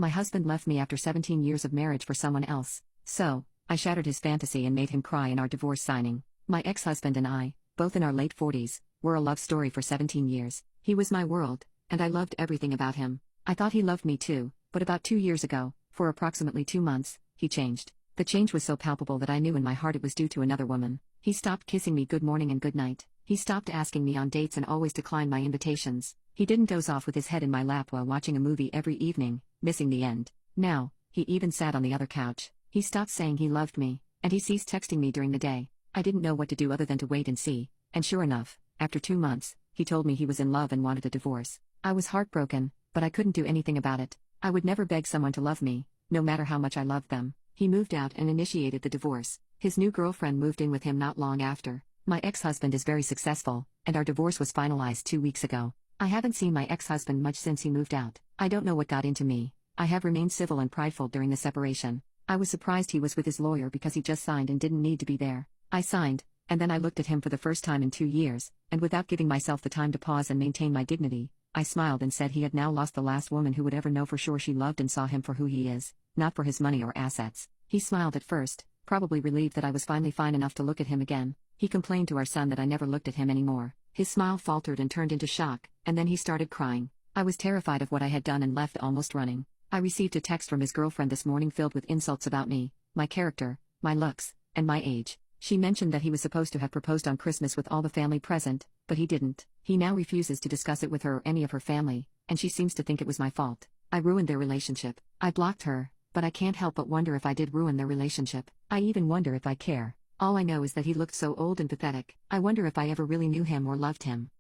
My husband left me after 17 years of marriage for someone else. So, I shattered his fantasy and made him cry in our divorce signing. My ex-husband and I, both in our late 40s, were a love story for 17 years. He was my world, and I loved everything about him. I thought he loved me too, but about 2 years ago, for approximately 2 months, he changed. The change was so palpable that I knew in my heart it was due to another woman. He stopped kissing me good morning and good night. He stopped asking me on dates and always declined my invitations. He didn't doze off with his head in my lap while watching a movie every evening, missing the end. Now, he even sat on the other couch. He stopped saying he loved me, and he ceased texting me during the day. I didn't know what to do other than to wait and see, and sure enough, after 2 months, he told me he was in love and wanted a divorce. I was heartbroken, but I couldn't do anything about it. I would never beg someone to love me, no matter how much I loved them. He moved out and initiated the divorce. His new girlfriend moved in with him not long after. My ex-husband is very successful, and our divorce was finalized 2 weeks ago. I haven't seen my ex-husband much since he moved out. I don't know what got into me. I have remained civil and prideful during the separation. I was surprised he was with his lawyer because he just signed and didn't need to be there. I signed, and then I looked at him for the first time in 2 years, and without giving myself the time to pause and maintain my dignity, I smiled and said he had now lost the last woman who would ever know for sure she loved and saw him for who he is, not for his money or assets. He smiled at first, probably relieved that I was finally fine enough to look at him again. He complained to our son that I never looked at him anymore. His smile faltered and turned into shock, and then he started crying. I was terrified of what I had done and left almost running. I received a text from his girlfriend this morning filled with insults about me, my character, my looks, and my age. She mentioned that he was supposed to have proposed on Christmas with all the family present, but he didn't. He now refuses to discuss it with her or any of her family, and she seems to think it was my fault. I ruined their relationship. I blocked her, but I can't help but wonder if I did ruin their relationship. I even wonder if I care. All I know is that he looked so old and pathetic. I wonder if I ever really knew him or loved him.